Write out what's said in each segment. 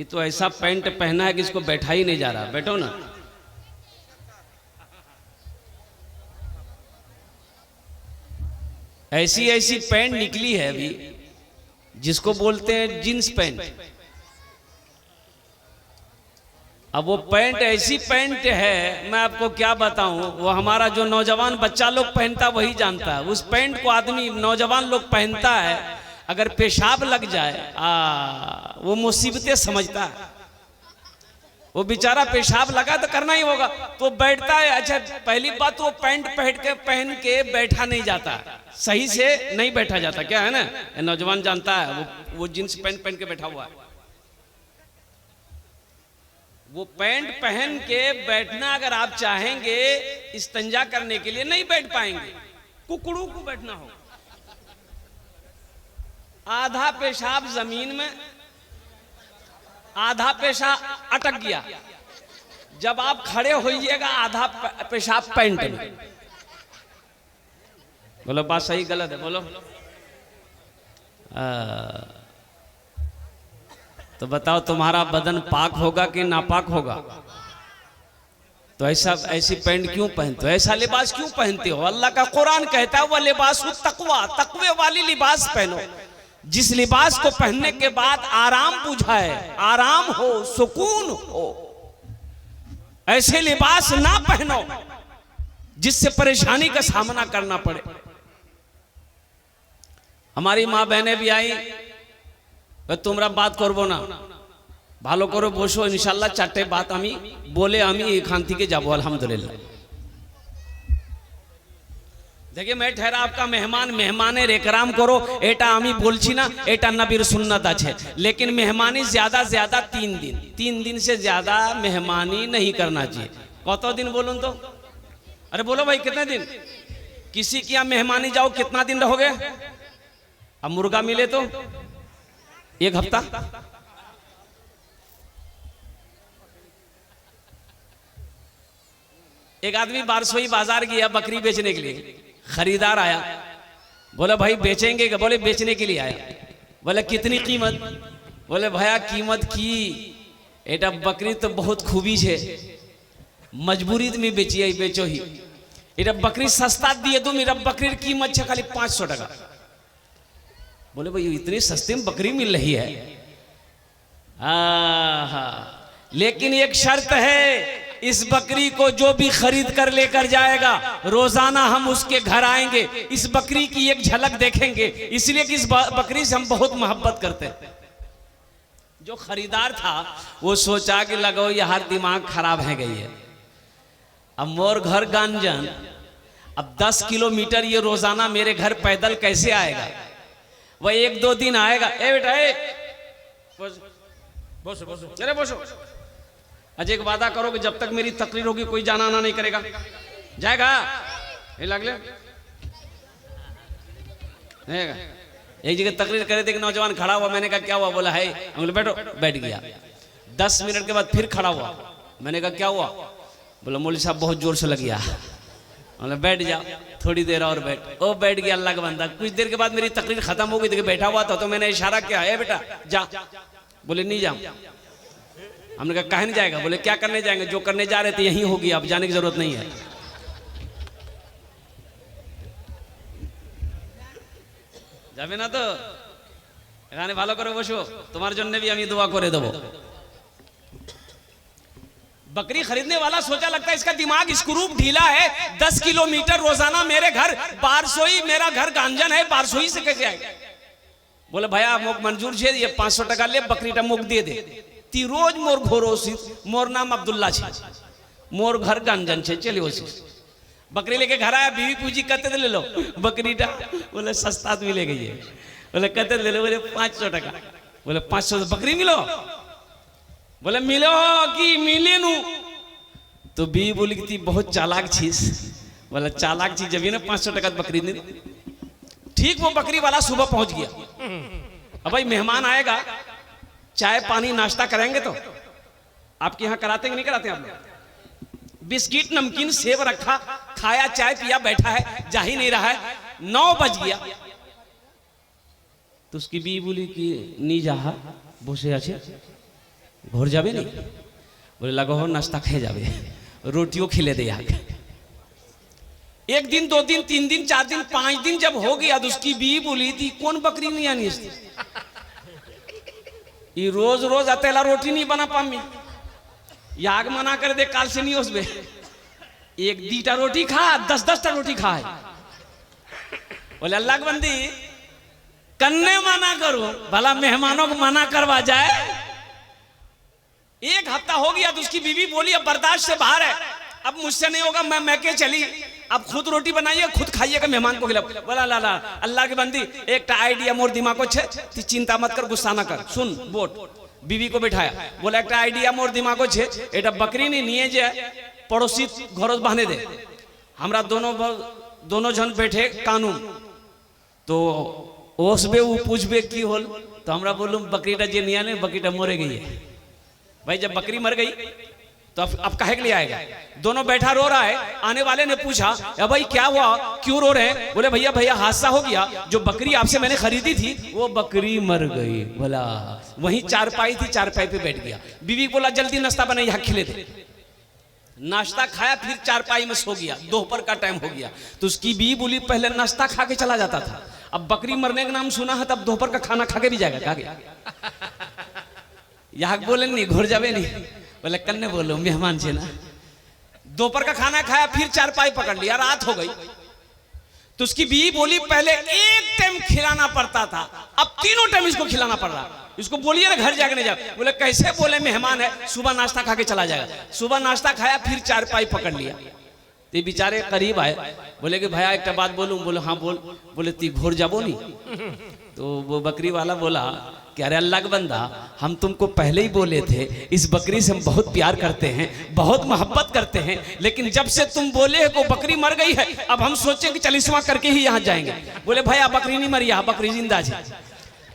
ये तो ऐसा पैंट पहना है कि इसको बैठा ही नहीं जा रहा। बैठो ना। ऐसी ऐसी पैंट निकली है अभी जिसको बोलते हैं जींस पैंट। अब वो पैंट ऐसी पैंट है, मैं आपको क्या बताऊं, वो हमारा जो नौजवान बच्चा लोग पहनता वही जानता है। उस पैंट को आदमी नौजवान लोग पहनता है, अगर पेशाब लग जाए वो मुसीबतें समझता है। वो बेचारा पेशाब लगा तो करना ही होगा, तो बैठता है। अच्छा, पहली बात तो वो पैंट पहन के बैठा नहीं जाता, सही से नहीं बैठा जाता। क्या है ना, नौजवान जानता है, वो जींस पैंट पहन के बैठा हुआ है। वो पैंट पहन के बैठना अगर आप चाहेंगे इस्तंजा करने के लिए नहीं बैठ पाएंगे, कुकड़ू को बैठना हो। आधा पेशाब जमीन में, आधा पेशाब अटक गया। जब आप खड़े होइएगा आधा पेशाब पैंट में। बोलो बात सही गलत है? बोलो। तो बताओ तुम्हारा बदन पाक होगा कि नापाक होगा? तो ऐसी पैंट क्यों पहनते हो, ऐसा लिबास क्यों पहनते हो? अल्लाह का कुरान कहता है वह लिबास तकवा, तकवे वाली लिबास पहनो, जिस लिबास को पहनने के बाद आराम बुझाए, आराम हो, सुकून हो। ऐसे लिबास ना पहनो जिससे परेशानी का सामना करना पड़े। हमारी माँ बहनें भी आई, তোমরা বাত করবো না, ভালো করে বসো, ইনশাআল্লাহ চারটে বাত আমি বলে আমি এখান থেকে যাব আলহামদুলিল্লাহ। देखिए मैं ठहरा आपका मेहमान, मेहमाনের একরাম करो, এটা আমি বলছি না, এটা নবীর সুন্নাত আছে। लेकिन मेहमानी ज्यादा ज्यादा 3 दिन, 3 दिन से ज्यादा मेहमानी नहीं करना चाहिए। কত दिन बोलूं तो? अरे बोलो भाई कितने दिन? किसी की यहाँ मेहमानी जाओ कितना दिन रहोगे? अब मुर्गा मिले तो 1 हफ्ता। एक आदमी बारसोई बाजार गया बकरी बेचने के लिए, खरीदार आया, बोले भाई बेचेंगे क्या? बोले बेचने के लिए आया। बोले कितनी कीमत? बोले भैया कीमत की एटा बकरी तो बहुत खूबी है, मजबूरी में बेची है, बेचो ही। एटा बकरी सस्ता दिए तुम, मेरा बकरी कीमत है खाली 500 टका। बोले भाई इतनी सस्ती में बकरी मिल रही है? लेकिन एक शर्त है, इस बकरी को जो भी खरीद कर लेकर जाएगा रोजाना हम उसके घर आएंगे, इस बकरी की एक झलक देखेंगे, इसलिए कि इस बकरी से हम बहुत मोहब्बत करते हैं। जो खरीदार था वो सोचा कि लगो यार दिमाग खराब है गई है। अब मोर घर गांजन, अब 10 किलोमीटर ये रोजाना मेरे घर पैदल कैसे आएगा? वह 1-2 दिन आएगा। ए बेटा ए बोसो बोसो, चले बोसो। अजय एक वादा करो कि जब तक मेरी तकरीर होगी कोई जाना आना नहीं करेगा। जाएगा? लगले एक जगह तकरीर करे थे, नौजवान खड़ा हुआ, मैंने कहा क्या हुआ? बोला है। बोले बैठो, बैठ गया। 10 मिनट के बाद फिर खड़ा हुआ, मैंने कहा क्या हुआ? बोला मौलवी साहब बहुत जोर से लग गया। बोले बैठ जाओ, थोड़ी देर और बैठ। ओ बैठ गया अल्लाह का बंदा। कुछ देर के बाद मेरी तकरीर खत्म हो गई, देखिए बैठा हुआ था, तो मैंने इशारा किया है बेटा जा। बोले नहीं जाऊं। हमने कहा काहे नहीं जाएगा? बोले क्या करने जाएंगे, जो करने जा रहे थे यही होगी, अब जाने की जरूरत नहीं है। যাবে না তো? এখানে ভালো করে বসো, তোমার জন্য भी আমি दुआ করে দেব। बकरी खरीदने वाला सोचा लगता है इसका दिमाग स्क्रू ढीला है, 10 किलोमीटर रोजाना मेरे घर बारसोई, मेरा घर गांजन है, बारसोई से कैसे आएगा? बोले भैया मुख मंजूर छे, ये 500 टका ले, बकरी टा मुख दे दे। ती रोज मोर घोरोसी, मोर नाम अब्दुल्ला छे, मोर घर गांजन छे, चलिए ओसी। बकरी लेके घर आया, बीवी पूजी कहते ले लो बकरी टा। बोले सस्ता मिले गई है। बोले कहते ले लो। बोले 500 टका। बोले 500 बकरी मिलो? बोले मिलो कि मिले नू? तो बीवी बोली कि बहुत चालाक चीज। बोला चालाक चीज जब ना 500 टका बकरी नहीं। ठीक वो बकरी वाला सुबह पहुंच गया। अब भाई मेहमान आएगा, चाय पानी नाश्ता करेंगे तो आपके यहाँ कराते हैं कि नहीं कराते आप लोग? बिस्किट नमकीन सेब रखा, खाया, चाय पिया, बैठा है, जा ही नहीं रहा है। 9 बज गया तो उसकी बीवी बोली कि नहीं जा बसे আছে। घर जाबे नहीं? बोले लगो हो नाश्ता खाए जाबे, रोटियों खिले दे आके। एक दिन, 2 दिन, 3 दिन, 4 दिन, 5 दिन जब हो गया तो उसकी बीवी बोली थी कौन बकरी नहीं आनी इसकी, ये रोज रोज अतेला रोटी नहीं बना पामी, याग मना कर दे काल से नहीं उसमें, एक दीटा रोटी खा, 10-10 टा रोटी खा है। बोले अल्लाह की बंदी कन्ने मना करो, भला मेहमानों को मना करवा जाए। एक हफ्ता हो गया तो उसकी बीवी बोली अब बर्दाश्त से बाहर है, अब मुझसे नहीं होगा, मैं के चली, अब खुद रोटी बनाइए खुद खाइएगा, मेहमान को खिलाओ। बोला ला ला अल्लाह की बंदी एक आइडिया मोर दिमाग को छे, चिंता मत कर, गुस्सा ना कर, सुन बोट। बीवी को बैठाया, बोला एक आइडिया मोर दिमाग को छे, एटा बकरी नहीं निये जे पड़ोसी घर बहने दे, हमरा दोनों जन बैठे कानून, तो ओसबे वो पूछबे की होल, तो हमरा बोलूं बकरीटा जे निया ने बकरीटा मरे गई है। भाई जब बकरी मर गई तो अब काहे के लिए आएगा? दोनों बैठा रो रहा है, आने वाले ने पूछा भाई क्या हुआ, क्यों रो रहे हैं? बोले भैया हादसा हो गया, जो बकरी आपसे मैंने खरीदी थी वो बकरी मर गई। बोला वहीं चारपाई थी, चारपाई पे बैठ गया। बीवी बोला जल्दी नाश्ता बनाइए, यहाँ खिले थे। नाश्ता खाया, फिर चारपाई में सो गया, दोपहर का टाइम हो गया। तो उसकी बीवी बोली पहले नाश्ता खा के चला जाता था, अब बकरी मरने का नाम सुना है तब दोपहर का खाना खा के भी जाएगा क्या? यहाँ बोले नहीं घर जावे नहीं, बोले कन्ने बोलो मेहमान छे ना। दोपहर का खाना खाया, फिर चारपाई पकड़ लिया, रात हो गई। तो उसकी बीवी बोली पहले एक टाइम खिलाना पड़ता था, अब 3 टाइम इसको खिलाना पड़ रहा। इसको बोलिए ना घर जाके नहीं जाओ। बोले कैसे? बोले मेहमान है, सुबह नाश्ता खा के चला जाएगा। सुबह नाश्ता खाया, फिर चारपाई पकड़ लिया। तो बेचारे करीब आए, बोले कि भैया एक बात बोलूं? बोले हाँ बोल। बोले ती घोर जाबो नहीं? तो वो बकरी वाला बोला कि अरे अल्लाह का बंदा, हम तुमको पहले ही बोले थे इस बकरी से हम बहुत प्यार करते हैं, बहुत मोहब्बत करते हैं, लेकिन जब से तुम बोले को बकरी मर गई है, अब हम सोचे कि चलिस्मा करके ही यहाँ जाएंगे। बोले भैया बकरी नहीं मरी, यहाँ बकरी जिंदा है।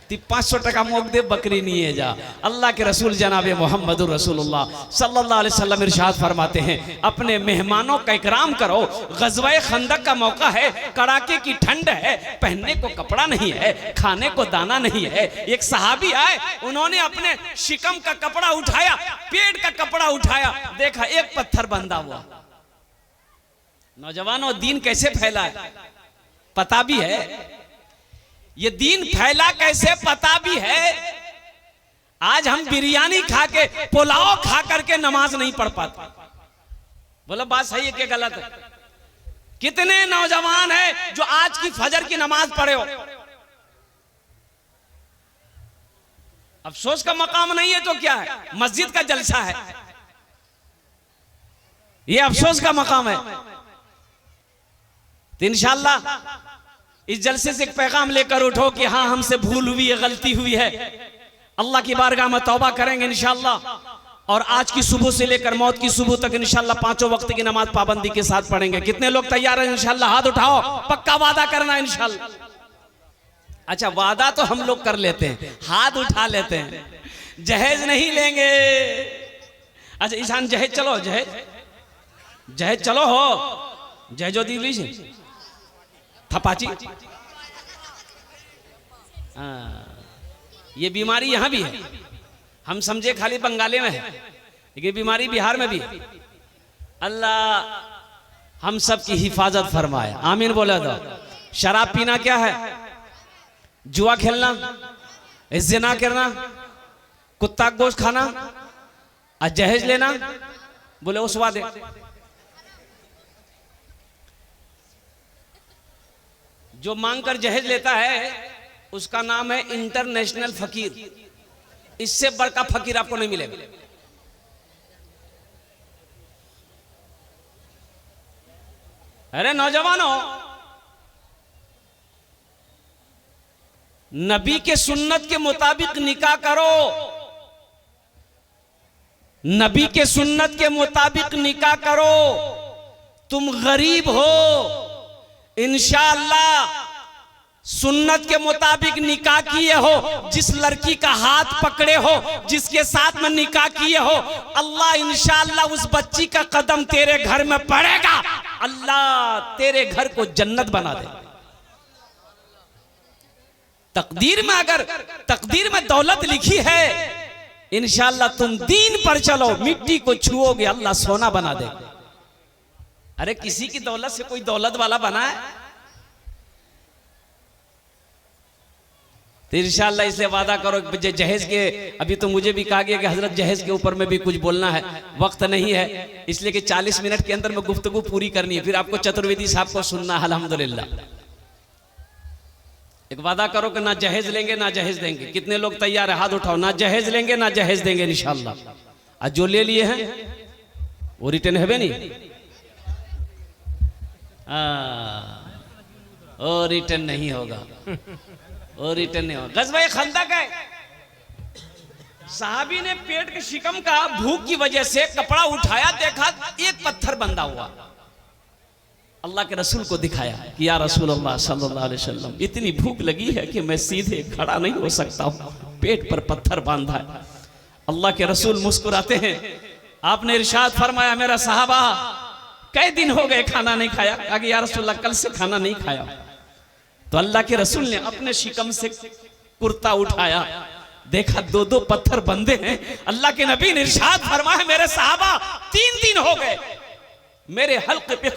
500 टका मोक दे, बकरी नहीं है जा। अल्लाह के रसूल जनाबे मोहम्मद रसूलुल्लाह सल्लल्लाहु अलैहि वसल्लम इरशाद फरमाते हैं अपने मेहमानों का इकराम करो। ग़ज़वा खंदक का मौका है, कड़ाके की ठंड है, पहनने को कपड़ा नहीं है, खाने को दाना नहीं है। एक सहाबी आए, उन्होंने अपने शिकम का कपड़ा उठाया, पेट का कपड़ा उठाया, देखा एक पत्थर बंधा हुआ। नौजवानों दीन कैसे फैला है पता भी है, ये दीन फैला कैसे पता भी है। आज हम बिरयानी खा के, पुलाव खा करके नमाज नहीं पढ़ पाते। बोलो बात सही है कि गलत है? कितने नौजवान हैं जो आज की फजर की नमाज पढ़े हो, अफसोस का मकाम नहीं है तो क्या है, मस्जिद का जलसा है, ये अफसोस का मकाम है। तो इंशाअल्लाह इस जलसे से एक पैगाम लेकर उठो कि हाँ हमसे भूल हुई है, गलती हुई है, अल्लाह की बारगाह में तौबा करेंगे इंशाअल्लाह। और आज की सुबह से लेकर मौत की सुबह तक इंशाअल्लाह 5 वक्त की नमाज पाबंदी के साथ पढ़ेंगे। कितने लोग तैयार हैं इंशाअल्लाह? हाथ उठाओ, पक्का वादा करना इंशाअल्लाह। अच्छा वादा तो हम लोग कर लेते हैं, हाथ उठा लेते हैं, जहेज नहीं लेंगे। अच्छा ईशान जहेज चलो, जहेज चलो हो, जहेजो दी लीजिए थपाची। ये बीमारी यहां भी है, हम समझे खाली बंगाली में है, ये बीमारी बिहार में भी है। अल्लाह हम सब की हिफाजत फरमाए, आमीन बोला दो। शराब पीना क्या है? जुआ खेलना, जिना करना, कुत्ता गोश्त खाना और जहेज लेना। बोले उस वादे जो मांगकर जहेज लेता है उसका नाम है इंटरनेशनल फकीर। इससे बड़का फकीर आपको नहीं मिलेगा। अरे नौजवानों, नबी के सुन्नत के मुताबिक निकाह करो, नबी के सुन्नत के मुताबिक निकाह करो। तुम गरीब हो, इंशाअल्लाह सुन्नत के मुताबिक निकाह किए हो, जिस लड़की का हाथ पकड़े हो, जिसके साथ में निकाह किए हो, अल्लाह इंशाअल्लाह उस बच्ची का कदम तेरे घर में पड़ेगा, अल्लाह तेरे घर को जन्नत बना दे। तकदीर में अगर तकदीर में दौलत लिखी है इंशाल्लाह तुम दीन पर चलो, मिट्टी को छुओगे अल्लाह सोना बना दे। अरे किसी की दौलत से कोई दौलत वाला बना है? तो इंशाल्लाह इसलिए वादा करो कि जहेज के, अभी तो मुझे भी कहा गया कि हजरत जहेज के ऊपर में भी कुछ बोलना है, वक्त नहीं है, इसलिए कि 40 मिनट के अंदर में गुफ्तगू पूरी करनी है, फिर आपको चतुर्वेदी साहब को सुनना है। अल्हम्दुलिल्लाह एक वादा करो कि ना जहेज लेंगे ना जहेज देंगे। कितने लोग तैयार है? हाथ उठाओ। ना जहेज लेंगे ना जहेज देंगे इंशाल्लाह। आज जो ले लिए हैं वो रिटर्न है नहीं, और रिटर्न नहीं होगा, और रिटर्न नहीं होगा। गज़वा खंदक है, साहबी ने पेट के शिकम का भूख की वजह से कपड़ा उठाया, देखा एक पत्थर बंधा हुआ, अल्लाह के रसूल को दिखाया कि या रसूल अल्लाह सल्लल्लाहु अलैहि वसल्लम, इतनी भूख लगी है कि मैं सीधे खड़ा नहीं हो सकता हूं, पेट पर पत्थर बांधा है। अल्लाह के रसूल मुस्कुराते हैं, आपने इरशाद फरमाया मेरा साहबा कई दिन हो गए खाना नहीं खाया। आगे या रसूल अल्लाह कल से खाना नहीं खाया। तो अल्लाह के रसूल ने अपने शिकम से कुर्ता उठाया, देखा 2-2 पत्थर बंधे हैं। अल्लाह के नबी ने इरशाद फरमाया मेरे साहबा 3 दिन हो गए मेरे हल्के पे